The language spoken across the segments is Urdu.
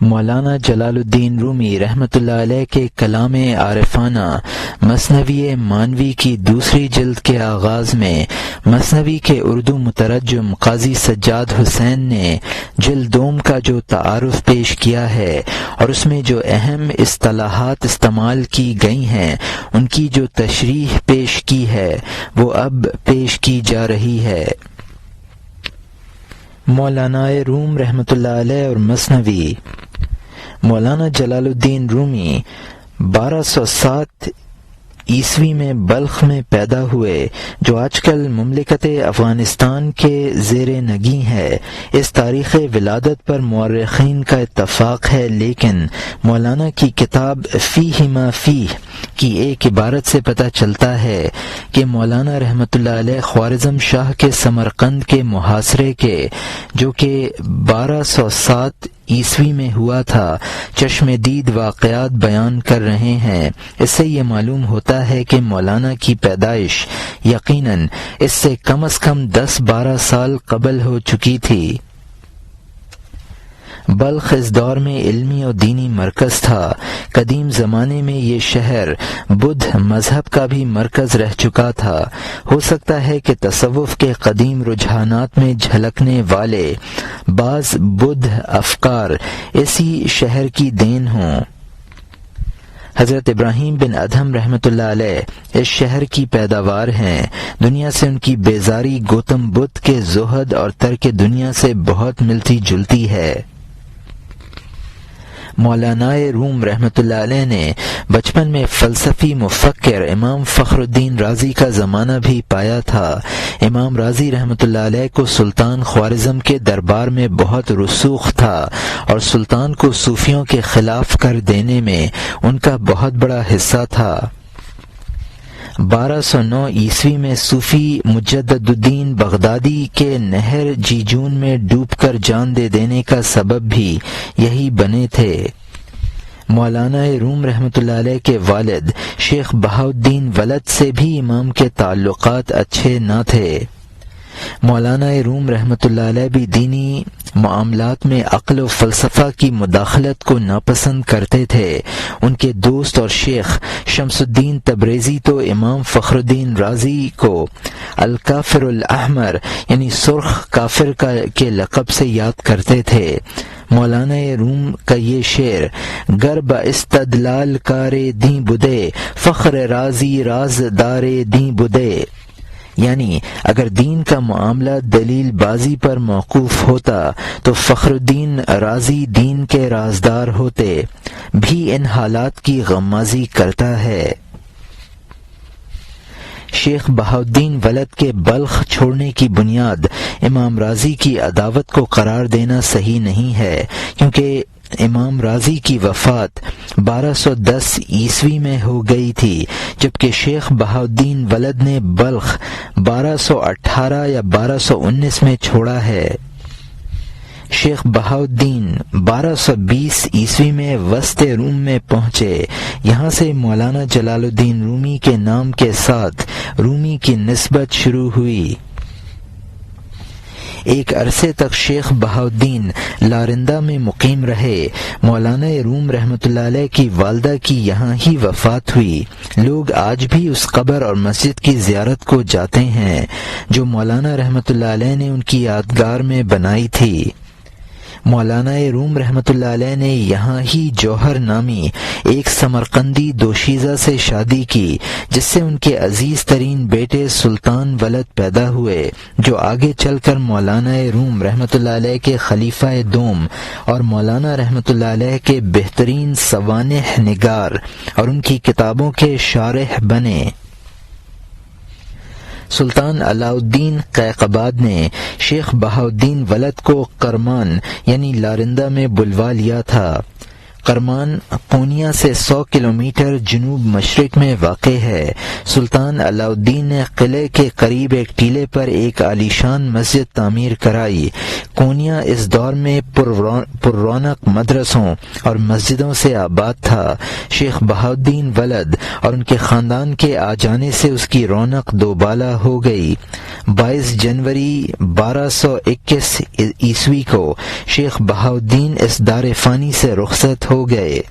مولانا جلال الدین رومی رحمۃ اللہ علیہ کے کلام عارفانہ مثنوی مانوی کی دوسری جلد کے آغاز میں مثنوی کے اردو مترجم قاضی سجاد حسین نے جلد دوم کا جو تعارف پیش کیا ہے اور اس میں جو اہم اصطلاحات استعمال کی گئی ہیں ان کی جو تشریح پیش کی ہے وہ اب پیش کی جا رہی ہے۔ مولانا روم رحمۃ اللہ علیہ اور مثنوی۔ مولانا جلال الدین رومی 1207 عیسوی میں بلخ میں پیدا ہوئے، جو آج کل مملکت افغانستان کے زیر نگیں ہے۔ اس تاریخ ولادت پر مورخین کا اتفاق ہے، لیکن مولانا کی کتاب فیہ ما فیہ کی ایک عبارت سے پتہ چلتا ہے کہ مولانا رحمۃ اللہ علیہ خوارزم شاہ کے سمرقند کے محاصرے کے جو کہ 1207 عیسوی میں ہوا تھا چشم دید واقعات بیان کر رہے ہیں۔ اس سے یہ معلوم ہوتا ہے کہ مولانا کی پیدائش یقیناً اس سے کم از کم 10-12 سال قبل ہو چکی تھی۔ بلخ اس دور میں علمی اور دینی مرکز تھا۔ قدیم زمانے میں یہ شہر بدھ مذہب کا بھی مرکز رہ چکا تھا۔ ہو سکتا ہے کہ تصوف کے قدیم رجحانات میں جھلکنے والے بعض بدھ افکار اسی شہر کی دین ہوں۔ حضرت ابراہیم بن ادہم رحمۃ اللہ علیہ اس شہر کی پیداوار ہیں۔ دنیا سے ان کی بیزاری گوتم بدھ کے زہد اور ترک دنیا سے بہت ملتی جلتی ہے۔ مولانا روم رحمۃ اللہ علیہ نے بچپن میں فلسفی مفکر امام فخر الدین رازی کا زمانہ بھی پایا تھا۔ امام رازی رحمۃ اللہ علیہ کو سلطان خوارزم کے دربار میں بہت رسوخ تھا اور سلطان کو صوفیوں کے خلاف کر دینے میں ان کا بہت بڑا حصہ تھا۔ 1209 عیسوی میں صوفی مجدد الدین بغدادی کے نہر جیجون میں ڈوب کر جان دے دینے کا سبب بھی یہی بنے تھے۔ مولانا روم رحمۃ اللہ علیہ کے والد شیخ بہاؤالدین ولد سے بھی امام کے تعلقات اچھے نہ تھے۔ مولانا روم رحمۃ اللہ علیہ بھی دینی معاملات میں عقل و فلسفہ کی مداخلت کو ناپسند کرتے تھے۔ ان کے دوست اور شیخ شمس الدین تبریزی تو امام فخر الدین رازی کو الکافر الاحمر یعنی سرخ کافر کے لقب سے یاد کرتے تھے۔ مولانا روم کا یہ شعر گر با استدلال کار دیں بدے فخر رازی رازدار دیں بدے، یعنی اگر دین کا معاملہ دلیل بازی پر موقوف ہوتا تو فخر الدین رازی دین کے رازدار ہوتے، بھی ان حالات کی غمازی کرتا ہے۔ شیخ بہاؤالدین ولد کے بلخ چھوڑنے کی بنیاد امام رازی کی عداوت کو قرار دینا صحیح نہیں ہے، کیونکہ امام رازی کی وفات 1210 عیسوی میں ہو گئی تھی، جبکہ شیخ بہاؤالدین ولد نے بلخ 1218 یا 1219 میں چھوڑا ہے۔ شیخ بہاؤالدین 1220 عیسوی میں وسط روم میں پہنچے۔ یہاں سے مولانا جلال الدین رومی کے نام کے ساتھ رومی کی نسبت شروع ہوئی۔ ایک عرصے تک شیخ بہاؤالدین لارندہ میں مقیم رہے۔ مولانا روم رحمۃ اللہ علیہ کی والدہ کی یہاں ہی وفات ہوئی۔ لوگ آج بھی اس قبر اور مسجد کی زیارت کو جاتے ہیں جو مولانا رحمۃ اللہ علیہ نے ان کی یادگار میں بنائی تھی۔ مولانا روم رحمۃ اللہ علیہ نے یہاں ہی جوہر نامی ایک سمرقندی دوشیزہ سے شادی کی، جس سے ان کے عزیز ترین بیٹے سلطان ولد پیدا ہوئے، جو آگے چل کر مولانا روم رحمۃ اللہ علیہ کے خلیفہ دوم اور مولانا رحمۃ اللہ علیہ کے بہترین سوانح نگار اور ان کی کتابوں کے شارح بنے۔ سلطان علاؤالدین قیقباد نے شیخ بہاؤالدین ولد کو کرمان یعنی لارندہ میں بلوا لیا تھا۔ کرمان قونیہ سے 100 کلومیٹر جنوب مشرق میں واقع ہے۔ سلطان علاء الدین نے قلعے کے قریب ایک ٹیلے پر ایک عالیشان مسجد تعمیر کرائی۔ قونیہ اس دور میں پر رونق مدرسوں اور مسجدوں سے آباد تھا۔ شیخ بہاؤالدین ولد اور ان کے خاندان کے آ جانے سے اس کی رونق دوبالا ہو گئی۔ 22 جنوری 1221 عیسوی کو شیخ بہاؤالدین اس دار فانی سے رخصت ہو گئے۔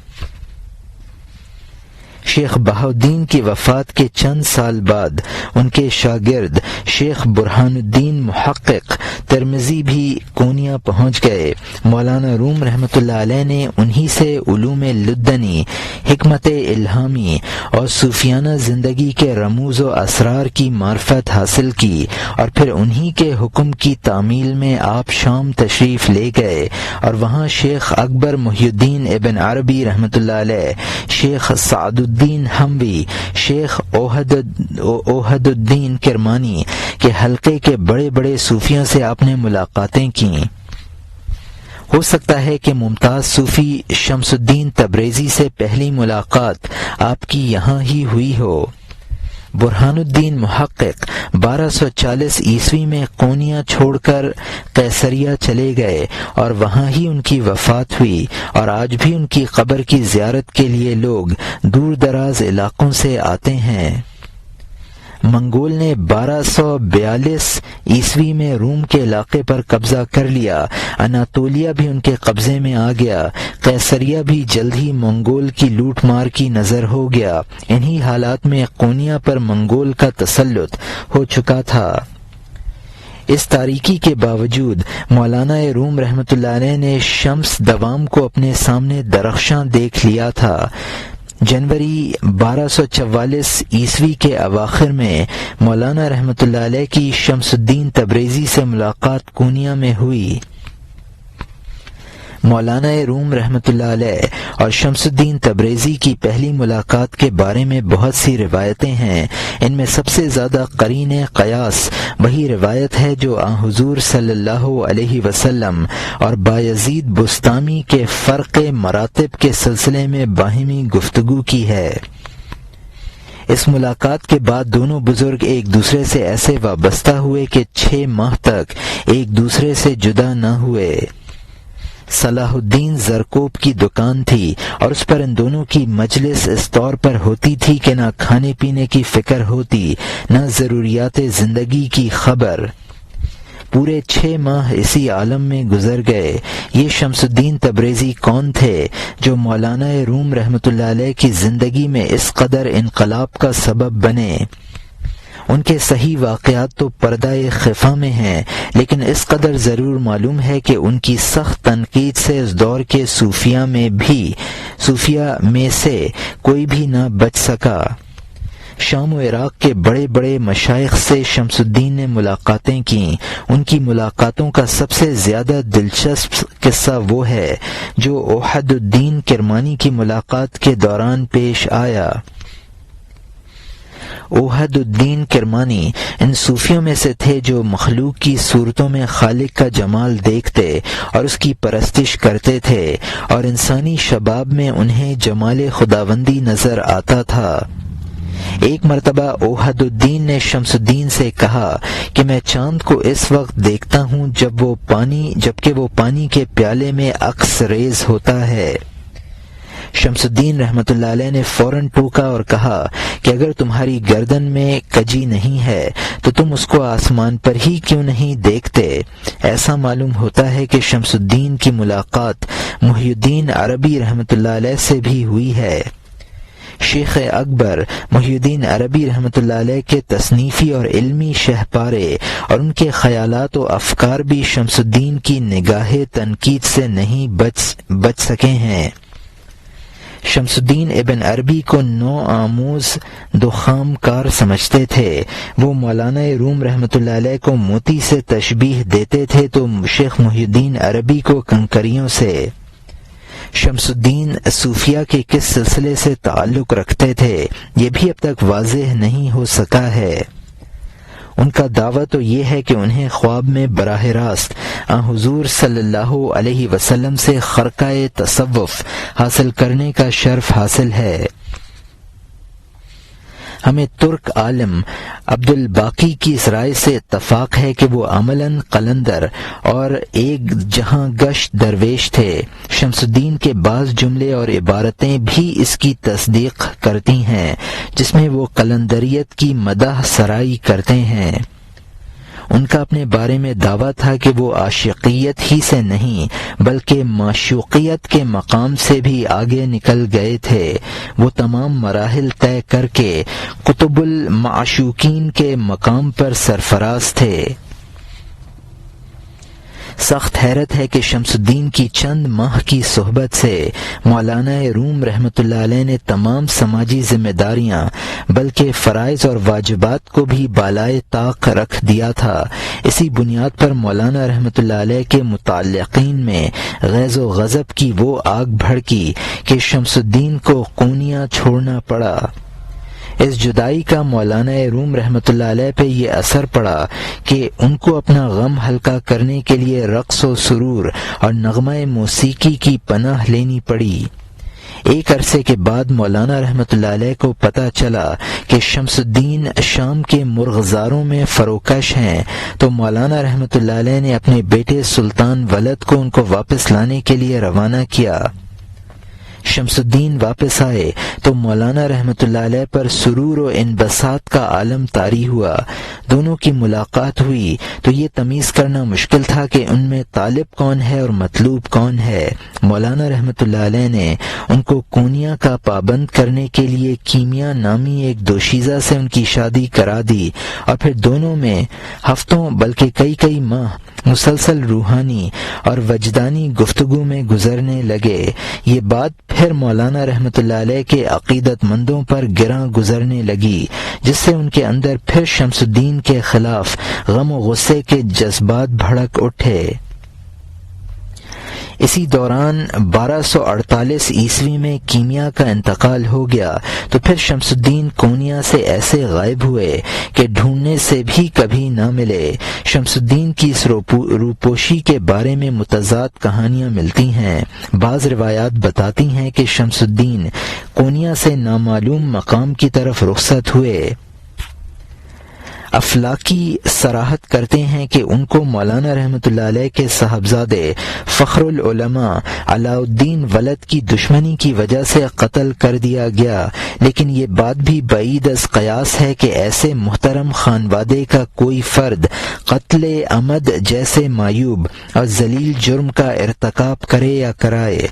شیخ بہاؤالدین کی وفات کے چند سال بعد ان کے شاگرد شیخ برہان الدین محقق ترمذی بھی قونیہ پہنچ گئے۔ مولانا روم رحمۃ اللہ علیہ نے انہی سے علوم لدنی، حکمت الہامی اور صوفیانہ زندگی کے رموز و اسرار کی معرفت حاصل کی، اور پھر انہی کے حکم کی تعمیل میں آپ شام تشریف لے گئے اور وہاں شیخ اکبر محی الدین ابن عربی رحمۃ اللہ علیہ، شیخ سعد الدین حموی، شیخ اوحد الدین کرمانی کے حلقے کے بڑے بڑے صوفیوں سے آپ نے ملاقاتیں کیں۔ ہو سکتا ہے کہ ممتاز صوفی شمس الدین تبریزی سے پہلی ملاقات آپ کی یہاں ہی ہوئی ہو۔ برہان الدین محقق 1240 عیسوی میں قونیہ چھوڑ کر قیصریہ چلے گئے اور وہاں ہی ان کی وفات ہوئی، اور آج بھی ان کی قبر کی زیارت کے لیے لوگ دور دراز علاقوں سے آتے ہیں۔ منگول نے 1242 عیسوی میں روم کے علاقے پر قبضہ کر لیا۔ اناطولیہ بھی ان کے قبضے میں آ گیا۔ قیصریہ بھی جلد ہی منگول کی لوٹ مار کی نظر ہو گیا۔ انہی حالات میں قونیہ پر منگول کا تسلط ہو چکا تھا۔ اس تاریکی کے باوجود مولانا روم رحمۃ اللہ علیہ نے شمس دوام کو اپنے سامنے درخشاں دیکھ لیا تھا۔ جنوری 1244 عیسوی کے اواخر میں مولانا رحمۃ اللہ علیہ کی شمس الدین تبریزی سے ملاقات قونیہ میں ہوئی۔ مولانا روم رحمۃ اللہ علیہ اور شمس الدین تبریزی کی پہلی ملاقات کے بارے میں بہت سی روایتیں ہیں۔ ان میں سب سے زیادہ قرین قیاس وہی روایت ہے جو آن حضور صلی اللہ علیہ وسلم اور بایزید بستامی کے فرق مراتب کے سلسلے میں باہمی گفتگو کی ہے۔ اس ملاقات کے بعد دونوں بزرگ ایک دوسرے سے ایسے وابستہ ہوئے کہ 6 ماہ تک ایک دوسرے سے جدا نہ ہوئے۔ صلاح الدین زرکوب کی دکان تھی اور اس پر ان دونوں کی مجلس اس طور پر ہوتی تھی کہ نہ کھانے پینے کی فکر ہوتی، نہ ضروریات زندگی کی خبر۔ پورے 6 ماہ اسی عالم میں گزر گئے۔ یہ شمس الدین تبریزی کون تھے جو مولانا روم رحمۃ اللہ علیہ کی زندگی میں اس قدر انقلاب کا سبب بنے؟ ان کے صحیح واقعات تو پردہ خفا میں ہیں، لیکن اس قدر ضرور معلوم ہے کہ ان کی سخت تنقید سے اس دور کے صوفیہ میں سے کوئی بھی نہ بچ سکا۔ شام و عراق کے بڑے بڑے مشائخ سے شمس الدین نے ملاقاتیں کیں۔ ان کی ملاقاتوں کا سب سے زیادہ دلچسپ قصہ وہ ہے جو اوحد الدین کرمانی کی ملاقات کے دوران پیش آیا۔ اوحد الدین کرمانی ان صوفیوں میں سے تھے جو مخلوق کی صورتوں میں خالق کا جمال دیکھتے اور اس کی پرستش کرتے تھے، اور انسانی شباب میں انہیں جمال خداوندی نظر آتا تھا۔ ایک مرتبہ اوحد الدین نے شمس الدین سے کہا کہ میں چاند کو اس وقت دیکھتا ہوں جبکہ وہ پانی کے پیالے میں عکس ریز ہوتا ہے۔ شمس الدین رحمۃ اللہ علیہ نے فوراً ٹوکا اور کہا کہ اگر تمہاری گردن میں کجی نہیں ہے تو تم اس کو آسمان پر ہی کیوں نہیں دیکھتے؟ ایسا معلوم ہوتا ہے کہ شمس الدین کی ملاقات محی الدین عربی رحمۃ اللہ علیہ سے بھی ہوئی ہے۔ شیخ اکبر محی الدین عربی رحمۃ اللہ علیہ کے تصنیفی اور علمی شہپارے اور ان کے خیالات و افکار بھی شمس الدین کی نگاہ تنقید سے نہیں بچ سکے ہیں۔ شمس الدین ابن عربی کو نو آموز دخام کار سمجھتے تھے۔ وہ مولانا روم رحمۃ اللہ علیہ کو موتی سے تشبیہ دیتے تھے تو شیخ محی الدین عربی کو کنکریوں سے۔ شمس الدین صوفیہ کے کس سلسلے سے تعلق رکھتے تھے یہ بھی اب تک واضح نہیں ہو سکا ہے۔ ان کا دعویٰ تو یہ ہے کہ انہیں خواب میں براہ راست حضور صلی اللہ علیہ وسلم سے خرقہ تصوف حاصل کرنے کا شرف حاصل ہے۔ ہمیں ترک عالم عبد الباقی کی اس رائے سے اتفاق ہے کہ وہ عملاً قلندر اور ایک جہاں گشت درویش تھے۔ شمس الدین کے بعض جملے اور عبارتیں بھی اس کی تصدیق کرتی ہیں، جس میں وہ قلندریت کی مدح سرائی کرتے ہیں۔ ان کا اپنے بارے میں دعویٰ تھا کہ وہ عاشقیت ہی سے نہیں بلکہ معشوقیت کے مقام سے بھی آگے نکل گئے تھے۔ وہ تمام مراحل طے کر کے قطب المعشوقین کے مقام پر سرفراز تھے۔ سخت حیرت ہے کہ شمس الدین کی چند ماہ کی صحبت سے مولانا روم رحمۃ اللہ علیہ نے تمام سماجی ذمہ داریاں بلکہ فرائض اور واجبات کو بھی بالائے طاق رکھ دیا تھا۔ اسی بنیاد پر مولانا رحمۃ اللہ علیہ کے متعلقین میں غیظ و غضب کی وہ آگ بھڑکی کہ شمس الدین کو قونیہ چھوڑنا پڑا۔ اس جدائی کا مولانا روم رحمۃ اللہ علیہ پہ یہ اثر پڑا کہ ان کو اپنا غم ہلکا کرنے کے لیے رقص و سرور اور نغمہ موسیقی کی پناہ لینی پڑی۔ ایک عرصے کے بعد مولانا رحمۃ اللہ علیہ کو پتہ چلا کہ شمس الدین شام کے مرغزاروں میں فروکش ہیں، تو مولانا رحمۃ اللہ علیہ نے اپنے بیٹے سلطان ولد کو ان کو واپس لانے کے لیے روانہ کیا۔ شمس الدین واپس آئے تو مولانا رحمۃ اللہ علیہ پر سرور و انبساط کا عالم طاری ہوا۔ دونوں کی ملاقات ہوئی تو یہ تمیز کرنا مشکل تھا کہ ان میں طالب کون ہے اور مطلوب کون ہے۔ مولانا رحمۃ اللہ علیہ نے ان کو قونیہ کا پابند کرنے کے لیے کیمیا نامی ایک دوشیزہ سے ان کی شادی کرا دی، اور پھر دونوں میں ہفتوں بلکہ کئی ماہ مسلسل روحانی اور وجدانی گفتگو میں گزرنے لگے۔ یہ بات پھر مولانا رحمۃ اللہ علیہ کے عقیدت مندوں پر گراں گزرنے لگی، جس سے ان کے اندر پھر شمس الدین کے خلاف غم و غصے کے جذبات بھڑک اٹھے۔ اسی دوران 1248 عیسوی میں کیمیا کا انتقال ہو گیا تو پھر شمس الدین قونیہ سے ایسے غائب ہوئے کہ ڈھونڈنے سے بھی کبھی نہ ملے۔ شمس الدین کی اس روپوشی کے بارے میں متضاد کہانیاں ملتی ہیں۔ بعض روایات بتاتی ہیں کہ شمس الدین قونیہ سے نامعلوم مقام کی طرف رخصت ہوئے۔ افلاکی صراحت کرتے ہیں کہ ان کو مولانا رحمۃ اللہ علیہ کے صاحبزادے فخر العلماء علاء الدین ولد کی دشمنی کی وجہ سے قتل کر دیا گیا، لیکن یہ بات بھی بعید از قیاس ہے کہ ایسے محترم خانوادے کا کوئی فرد قتل عمد جیسے معیوب اور ذلیل جرم کا ارتکاب کرے یا کرائے۔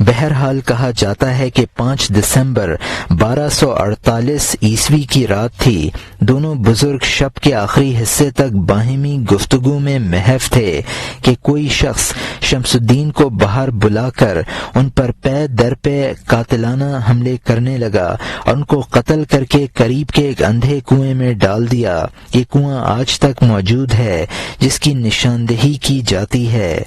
بہرحال کہا جاتا ہے کہ 5 دسمبر 1248 عیسوی کی رات تھی۔ دونوں بزرگ شب کے آخری حصے تک باہمی گفتگو میں محو تھے کہ کوئی شخص شمس الدین کو باہر بلا کر ان پر پے در پے قاتلانہ حملے کرنے لگا اور ان کو قتل کر کے قریب کے ایک اندھے کنویں میں ڈال دیا۔ یہ کنواں آج تک موجود ہے، جس کی نشاندہی کی جاتی ہے۔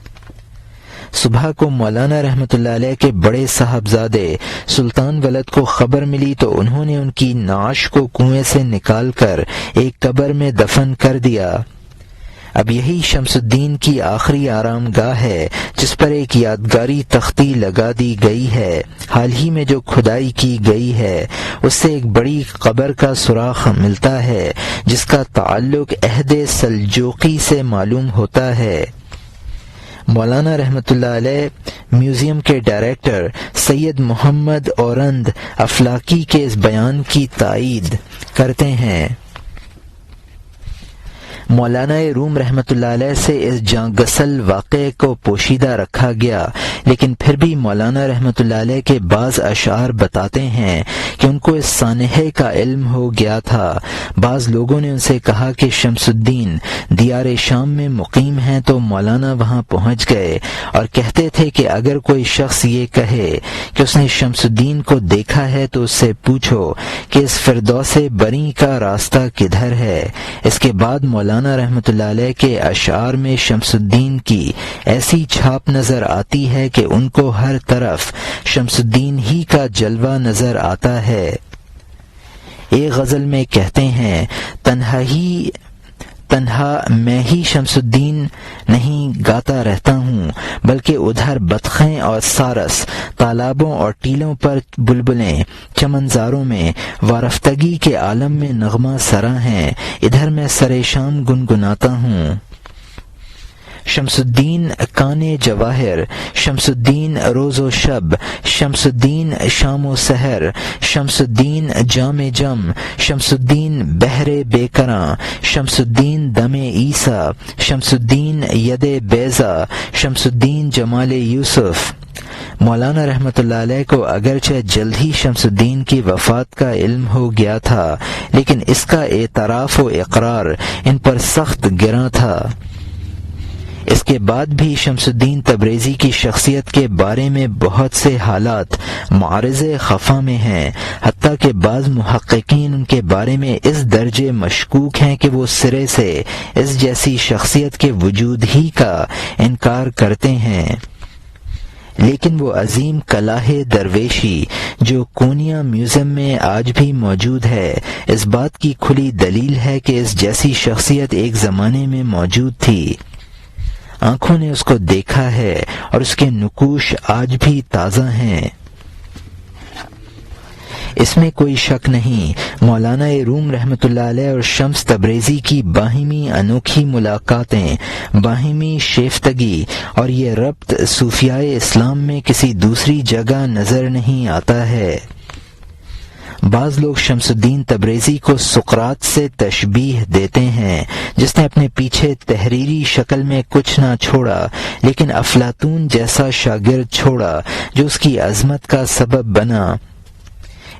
صبح کو مولانا رحمۃ اللہ علیہ کے بڑے صاحبزادے سلطان ولد کو خبر ملی تو انہوں نے ان کی نعش کو کنویں سے نکال کر ایک قبر میں دفن کر دیا۔ اب یہی شمس الدین کی آخری آرام گاہ ہے، جس پر ایک یادگاری تختی لگا دی گئی ہے۔ حال ہی میں جو کھدائی کی گئی ہے اس سے ایک بڑی قبر کا سراغ ملتا ہے، جس کا تعلق عہد سلجوقی سے معلوم ہوتا ہے۔ مولانا رحمۃ اللہ علیہ میوزیم کے ڈائریکٹر سید محمد اورند افلاکی کے اس بیان کی تائید کرتے ہیں۔ مولانا روم رحمۃ اللہ علیہ سے اس جاں گسل واقعے کو پوشیدہ رکھا گیا، لیکن پھر بھی مولانا رحمۃ اللہ علیہ کے بعض اشعار بتاتے ہیں کہ ان کو اس سانحے کا علم ہو گیا تھا۔ بعض لوگوں نے ان سے کہا کہ شمس الدین دیار شام میں مقیم ہیں تو مولانا وہاں پہنچ گئے اور کہتے تھے کہ اگر کوئی شخص یہ کہے کہ اس نے شمس الدین کو دیکھا ہے تو اس سے پوچھو کہ اس فردوس بری کا راستہ کدھر ہے۔ اس کے بعد مولانا رحمۃ اللہ علیہ کے اشعار میں شمس الدین کی ایسی چھاپ نظر آتی ہے کہ ان کو ہر طرف شمس الدین ہی کا جلوہ نظر آتا ہے۔ ایک غزل میں کہتے ہیں تنہا میں ہی شمس الدین نہیں گاتا رہتا ہوں، بلکہ ادھر بطخیں اور سارس، تالابوں اور ٹیلوں پر بلبلیں، چمنزاروں میں وارفتگی کے عالم میں نغمہ سرا ہیں، ادھر میں سر شام گنگناتا ہوں۔ شمس الدین کان جواہر، شمس الدین روز و شب، شمس الدین شام و سحر، شمس الدین جام جم، شمس الدین بحر بے کراں، شمس الدین دم عیسیٰ، شمس الدین ید بیضا، شمس الدین جمال یوسف۔ مولانا رحمۃ اللہ علیہ کو اگرچہ جلد ہی شمس الدین کی وفات کا علم ہو گیا تھا، لیکن اس کا اعتراف و اقرار ان پر سخت گراں تھا۔ اس کے بعد بھی شمس الدین تبریزی کی شخصیت کے بارے میں بہت سے حالات معارض خفا میں ہیں، حتیٰ کہ بعض محققین ان کے بارے میں اس درجے مشکوک ہیں کہ وہ سرے سے اس جیسی شخصیت کے وجود ہی کا انکار کرتے ہیں۔ لیکن وہ عظیم کلاہ درویشی جو کونیا میوزیم میں آج بھی موجود ہے، اس بات کی کھلی دلیل ہے کہ اس جیسی شخصیت ایک زمانے میں موجود تھی۔ آنکھوں نے اس کو دیکھا ہے اور اس کے نقوش آج بھی تازہ ہیں۔ اس میں کوئی شک نہیں، مولانا روم رحمۃ اللہ علیہ اور شمس تبریزی کی باہمی انوکھی ملاقاتیں، باہمی شیفتگی اور یہ ربط صوفیاء اسلام میں کسی دوسری جگہ نظر نہیں آتا ہے۔ بعض لوگ شمس الدین تبریزی کو سقراط سے تشبیہ دیتے ہیں، جس نے اپنے پیچھے تحریری شکل میں کچھ نہ چھوڑا لیکن افلاطون جیسا شاگرد چھوڑا جو اس کی عظمت کا سبب بنا۔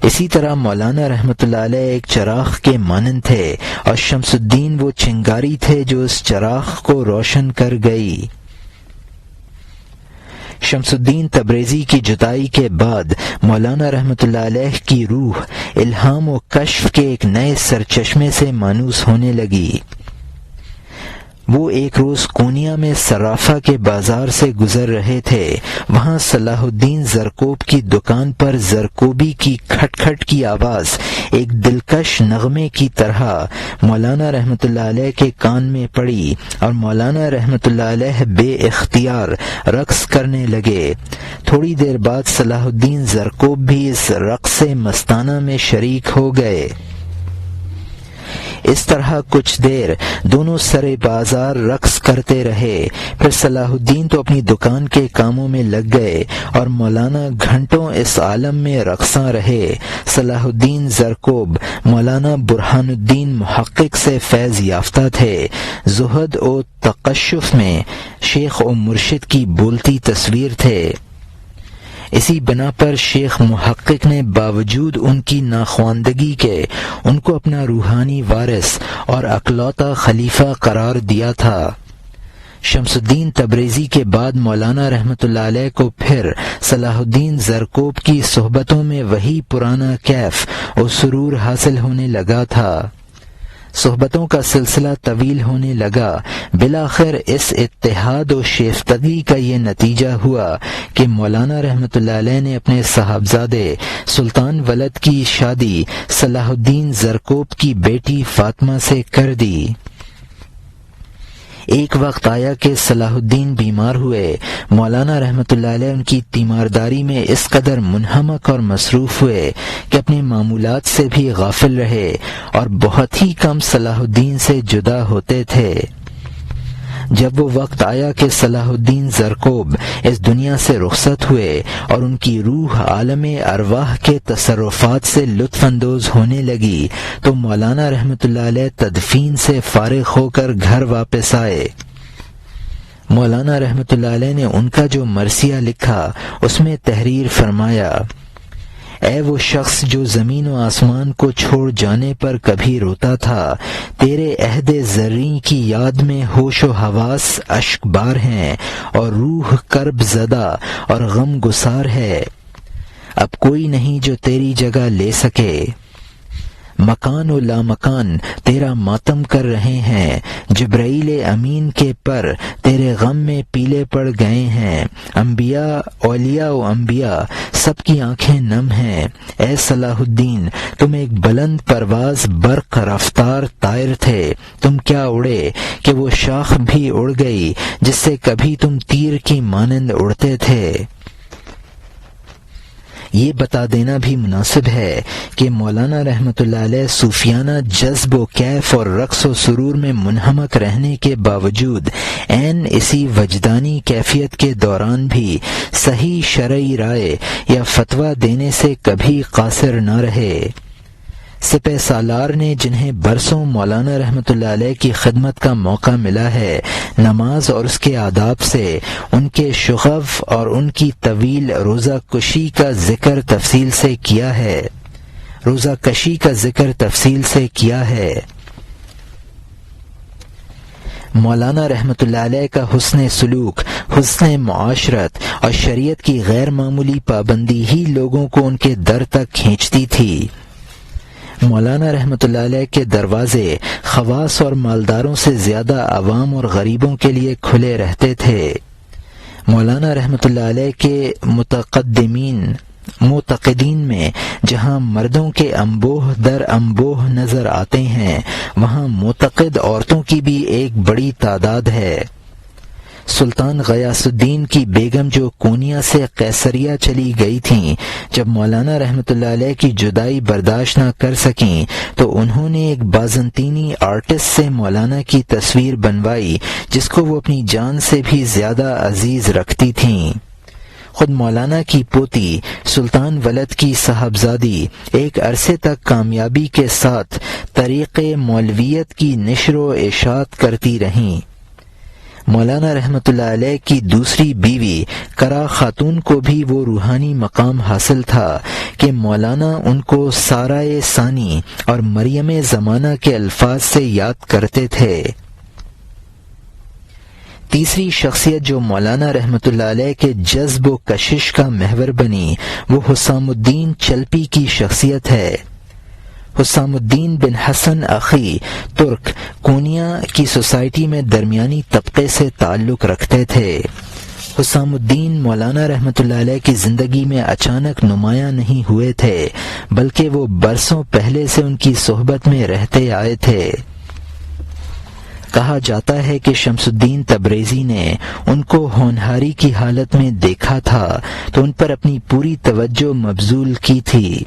اسی طرح مولانا رحمۃ اللہ علیہ ایک چراغ کے مانند تھے اور شمس الدین وہ چنگاری تھے جو اس چراغ کو روشن کر گئی۔ شمس الدین تبریزی کی جدائی کے بعد مولانا رحمۃ اللہ علیہ کی روح الہام و کشف کے ایک نئے سرچشمے سے مانوس ہونے لگی۔ وہ ایک روز کونیا میں صرافہ کے بازار سے گزر رہے تھے، وہاں صلاح الدین زرکوب کی دکان پر زرکوبی کی کھٹ کھٹ کی آواز ایک دلکش نغمے کی طرح مولانا رحمۃ اللہ علیہ کے کان میں پڑی اور مولانا رحمۃ اللہ علیہ بے اختیار رقص کرنے لگے۔ تھوڑی دیر بعد صلاح الدین زرکوب بھی اس رقص مستانہ میں شریک ہو گئے۔ اس طرح کچھ دیر دونوں سرے بازار رقص کرتے رہے، پھر صلاح الدین تو اپنی دکان کے کاموں میں لگ گئے اور مولانا گھنٹوں اس عالم میں رقصاں رہے۔ صلاح الدین زرکوب مولانا برہان الدین محقق سے فیض یافتہ تھے، زہد و تقشف میں شیخ و مرشد کی بولتی تصویر تھے۔ اسی بنا پر شیخ محقق نے باوجود ان کی ناخواندگی کے ان کو اپنا روحانی وارث اور اکلوتا خلیفہ قرار دیا تھا۔ شمس الدین تبریزی کے بعد مولانا رحمۃ اللہ علیہ کو پھر صلاح الدین زرکوب کی صحبتوں میں وہی پرانا کیف اور سرور حاصل ہونے لگا تھا۔ صحبتوں کا سلسلہ طویل ہونے لگا، بالآخر اس اتحاد و شیفتگی کا یہ نتیجہ ہوا کہ مولانا رحمۃ اللہ علیہ نے اپنے صاحبزادے سلطان ولد کی شادی صلاح الدین زرکوب کی بیٹی فاطمہ سے کر دی۔ ایک وقت آیا کہ صلاح الدین بیمار ہوئے، مولانا رحمۃ اللہ علیہ ان کی تیمارداری میں اس قدر منہمک اور مصروف ہوئے کہ اپنے معمولات سے بھی غافل رہے اور بہت ہی کم صلاح الدین سے جدا ہوتے تھے۔ جب وہ وقت آیا کہ صلاح الدین زرکوب اس دنیا سے رخصت ہوئے اور ان کی روح عالم ارواح کے تصرفات سے لطف اندوز ہونے لگی تو مولانا رحمۃ اللہ علیہ تدفین سے فارغ ہو کر گھر واپس آئے۔ مولانا رحمۃ اللہ علیہ نے ان کا جو مرثیہ لکھا اس میں تحریر فرمایا: اے وہ شخص جو زمین و آسمان کو چھوڑ جانے پر کبھی روتا تھا، تیرے عہد زریں کی یاد میں ہوش و حواس اشک بار ہیں اور روح کرب زدہ اور غم گسار ہے، اب کوئی نہیں جو تیری جگہ لے سکے۔ مکان و لامکان تیرا ماتم کر رہے ہیں، جبرائیل امین کے پر تیرے غم میں پیلے پڑ گئے ہیں، انبیاء اولیاء و انبیاء سب کی آنکھیں نم ہیں۔ اے صلاح الدین، تم ایک بلند پرواز برق رفتار طائر تھے، تم کیا اڑے کہ وہ شاخ بھی اڑ گئی جس سے کبھی تم تیر کی مانند اڑتے تھے۔ یہ بتا دینا بھی مناسب ہے کہ مولانا رحمۃ اللہ علیہ صوفیانہ جذب و کیف اور رقص و سرور میں منہمک رہنے کے باوجود عین اسی وجدانی کیفیت کے دوران بھی صحیح شرعی رائے یا فتویٰ دینے سے کبھی قاصر نہ رہے۔ سپہ سالار نے جنہیں برسوں مولانا رحمۃ اللہ علیہ کی خدمت کا موقع ملا ہے، نماز اور اس کے آداب سے ان کے شغف اور ان کی طویل روزہ کشی کا ذکر تفصیل سے کیا ہے۔ مولانا رحمۃ اللہ علیہ کا حسن سلوک، حسن معاشرت اور شریعت کی غیر معمولی پابندی ہی لوگوں کو ان کے در تک کھینچتی تھی۔ مولانا رحمۃ اللہ علیہ کے دروازے خواص اور مالداروں سے زیادہ عوام اور غریبوں کے لیے کھلے رہتے تھے۔ مولانا رحمۃ اللہ علیہ کے معتقدین میں جہاں مردوں کے انبوہ در انبوہ نظر آتے ہیں، وہاں معتقد عورتوں کی بھی ایک بڑی تعداد ہے۔ سلطان غیاث الدین کی بیگم جو کونیا سے قیصریہ چلی گئی تھیں، جب مولانا رحمۃ اللہ علیہ کی جدائی برداشت نہ کر سکیں تو انہوں نے ایک بازنطینی آرٹسٹ سے مولانا کی تصویر بنوائی جس کو وہ اپنی جان سے بھی زیادہ عزیز رکھتی تھیں۔ خود مولانا کی پوتی سلطان ولد کی صاحبزادی ایک عرصے تک کامیابی کے ساتھ طریق مولویت کی نشر و اشاعت کرتی رہیں۔ مولانا رحمۃ اللہ علیہ کی دوسری بیوی کرا خاتون کو بھی وہ روحانی مقام حاصل تھا کہ مولانا ان کو سارائے ثانی اور مریم زمانہ کے الفاظ سے یاد کرتے تھے۔ تیسری شخصیت جو مولانا رحمۃ اللہ علیہ کے جذب و کشش کا محور بنی وہ حسام الدین چلپی کی شخصیت ہے۔ حسام الدین بن حسن اخی ترک کونیا کی سوسائٹی میں درمیانی طبقے سے تعلق رکھتے تھے۔ حسام الدین مولانا رحمۃ اللہ علیہ کی زندگی میں اچانک نمایاں نہیں ہوئے تھے، بلکہ وہ برسوں پہلے سے ان کی صحبت میں رہتے آئے تھے۔ کہا جاتا ہے کہ شمس الدین تبریزی نے ان کو ہونہاری کی حالت میں دیکھا تھا تو ان پر اپنی پوری توجہ مبذول کی تھی۔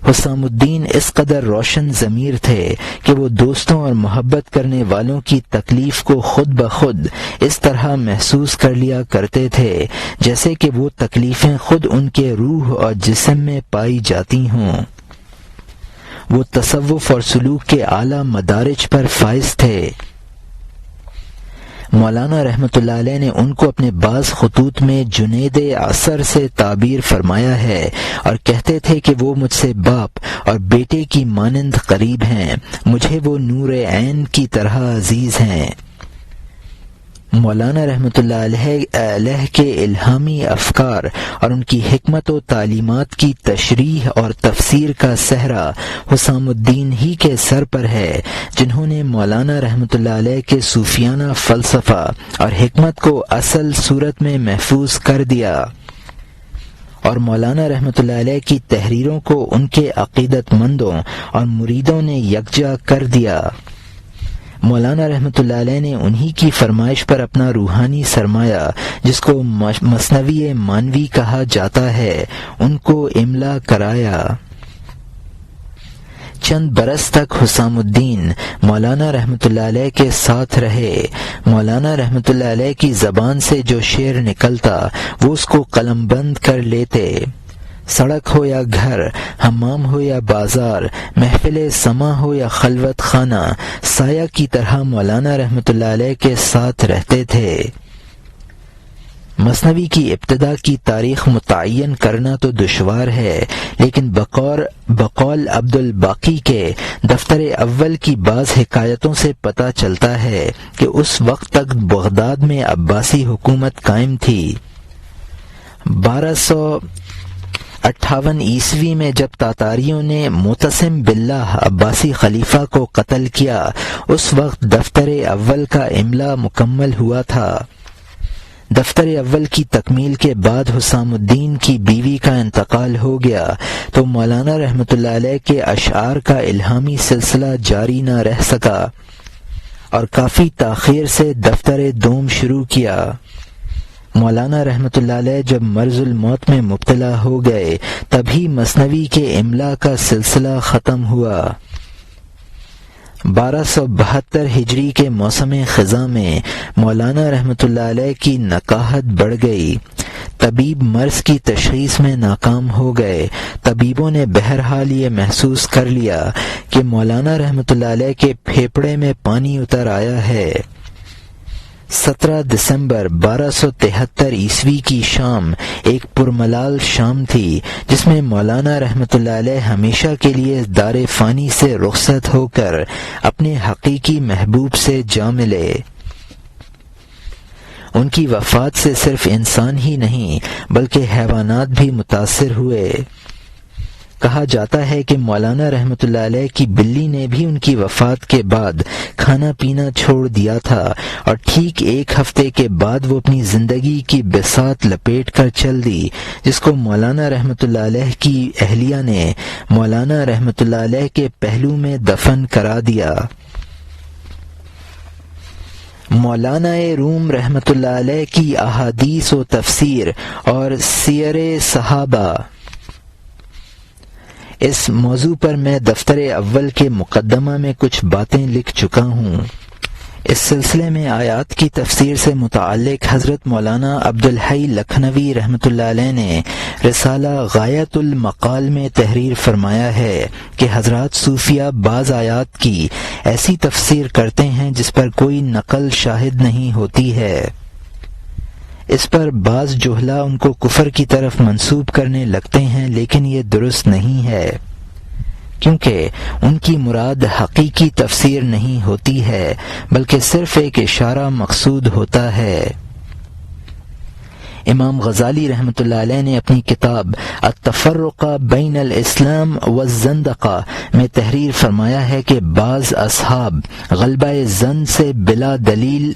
حسام الدین اس قدر روشن ضمیر تھے کہ وہ دوستوں اور محبت کرنے والوں کی تکلیف کو خود بخود اس طرح محسوس کر لیا کرتے تھے جیسے کہ وہ تکلیفیں خود ان کے روح اور جسم میں پائی جاتی ہوں۔ وہ تصوف اور سلوک کے اعلیٰ مدارج پر فائز تھے۔ مولانا رحمۃ اللہ علیہ نے ان کو اپنے بعض خطوط میں جنید عصر سے تعبیر فرمایا ہے اور کہتے تھے کہ وہ مجھ سے باپ اور بیٹے کی مانند قریب ہیں، مجھے وہ نور عین کی طرح عزیز ہیں۔ مولانا رحمۃ اللہ علیہ کے الہامی افکار اور ان کی حکمت و تعلیمات کی تشریح اور تفسیر کا صحرا حسام الدین ہی کے سر پر ہے، جنہوں نے مولانا رحمۃ اللہ علیہ کے صوفیانہ فلسفہ اور حکمت کو اصل صورت میں محفوظ کر دیا اور مولانا رحمۃ اللہ علیہ کی تحریروں کو ان کے عقیدت مندوں اور مریدوں نے یکجا کر دیا۔ مولانا رحمۃ اللہ علیہ نے انہی کی فرمائش پر اپنا روحانی سرمایہ جس کو مثنوی مانوی کہا جاتا ہے ان کو املا کرایا۔ چند برس تک حسام الدین مولانا رحمۃ اللہ علیہ کے ساتھ رہے۔ مولانا رحمۃ اللہ علیہ کی زبان سے جو شعر نکلتا وہ اس کو قلم بند کر لیتے۔ سڑک ہو یا گھر، حمام ہو یا بازار، محفل سما ہو یا خلوت خانہ، سایہ کی طرح مولانا رحمۃ اللہ علیہ کے ساتھ رہتے تھے۔ مثنوی کی ابتدا کی تاریخ متعین کرنا تو دشوار ہے، لیکن بقول عبد الباقی کے دفتر اول کی بعض حکایتوں سے پتہ چلتا ہے کہ اس وقت تک بغداد میں عباسی حکومت قائم تھی۔ 58 عیسوی میں جب تاتاریوں نے معتصم باللہ عباسی خلیفہ کو قتل کیا، اس وقت دفتر اول کا املا مکمل ہوا تھا۔ دفتر اول کی تکمیل کے بعد حسام الدین کی بیوی کا انتقال ہو گیا تو مولانا رحمۃ اللہ علیہ کے اشعار کا الہامی سلسلہ جاری نہ رہ سکا اور کافی تاخیر سے دفتر دوم شروع کیا۔ مولانا رحمۃ اللہ علیہ جب مرض الموت میں مبتلا ہو گئے تبھی مثنوی کے املا کا سلسلہ ختم ہوا۔ 1272 ہجری کے موسم خزاں میں مولانا رحمۃ اللہ علیہ کی نکاحت بڑھ گئی۔ طبیب مرض کی تشخیص میں ناکام ہو گئے۔ طبیبوں نے بہرحال یہ محسوس کر لیا کہ مولانا رحمۃ اللہ علیہ کے پھیپھڑے میں پانی اتر آیا ہے۔ 17 دسمبر 1273 عیسوی کی شام ایک پرملال شام تھی جس میں مولانا رحمۃ اللہ علیہ ہمیشہ کے لیے دار فانی سے رخصت ہو کر اپنے حقیقی محبوب سے جا ملے۔ ان کی وفات سے صرف انسان ہی نہیں بلکہ حیوانات بھی متاثر ہوئے۔ کہا جاتا ہے کہ مولانا رحمۃ اللہ علیہ کی بلی نے بھی ان کی وفات کے بعد کھانا پینا چھوڑ دیا تھا اور ٹھیک ایک ہفتے کے بعد وہ اپنی زندگی کی بساط لپیٹ کر چل دی، جس کو مولانا رحمۃ اللہ علیہ کی اہلیہ نے مولانا رحمۃ اللہ علیہ کے پہلو میں دفن کرا دیا۔ مولانا روم رحمۃ اللہ علیہ کی احادیث و تفسیر اور سیر صحابہ، اس موضوع پر میں دفتر اول کے مقدمہ میں کچھ باتیں لکھ چکا ہوں۔ اس سلسلے میں آیات کی تفسیر سے متعلق حضرت مولانا عبدالحی لکھنوی رحمۃ اللہ علیہ نے رسالہ غایت المقال میں تحریر فرمایا ہے کہ حضرات صوفیہ بعض آیات کی ایسی تفسیر کرتے ہیں جس پر کوئی نقل شاہد نہیں ہوتی ہے۔ اس پر بعض جہلا ان کو کفر کی طرف منسوب کرنے لگتے ہیں، لیکن یہ درست نہیں ہے کیونکہ ان کی مراد حقیقی تفسیر نہیں ہوتی ہے بلکہ صرف ایک اشارہ مقصود ہوتا ہے۔ امام غزالی رحمۃ اللہ علیہ نے اپنی کتاب التفرقہ بین الاسلام والزندقہ میں تحریر فرمایا ہے کہ بعض اصحاب غلبہ ظن سے بلا دلیل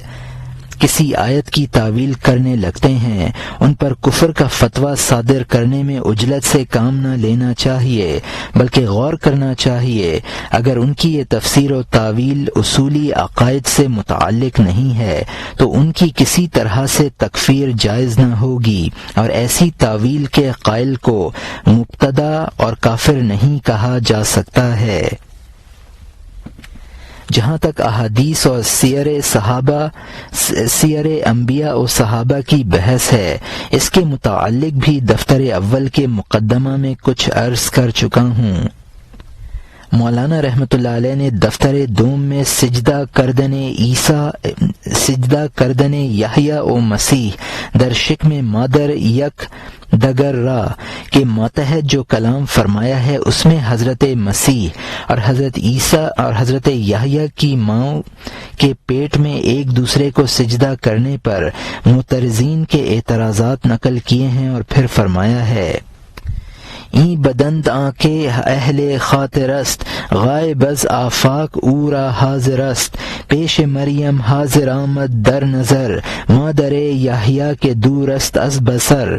کسی آیت کی تعویل کرنے لگتے ہیں۔ ان پر کفر کا فتویٰ صادر کرنے میں عجلت سے کام نہ لینا چاہیے بلکہ غور کرنا چاہیے۔ اگر ان کی یہ تفسیر و تعویل اصولی عقائد سے متعلق نہیں ہے تو ان کی کسی طرح سے تکفیر جائز نہ ہوگی، اور ایسی تعویل کے قائل کو مبتدع اور کافر نہیں کہا جا سکتا ہے۔ جہاں تک احادیث اور سیر انبیاء و صحابہ کی بحث ہے، اس کے متعلق بھی دفتر اول کے مقدمہ میں کچھ عرض کر چکا ہوں۔ مولانا رحمۃ اللہ علیہ نے دفتر دوم میں سجدہ کردن یحییٰ و مسیح در شکم مادر یک دگر را کے ماتحت جو کلام فرمایا ہے، اس میں حضرت مسیح اور حضرت عیسیٰ اور حضرت یحییٰ کی ماں کے پیٹ میں ایک دوسرے کو سجدہ کرنے پر معترضین کے اعتراضات نقل کیے ہیں، اور پھر فرمایا ہے این بدند آنکھ اہل خاطر است، غائب از آفاق او را حاضر است، پیش مریم حاضر آمد در نظر، مادر یحییٰ کے دور است از بصر۔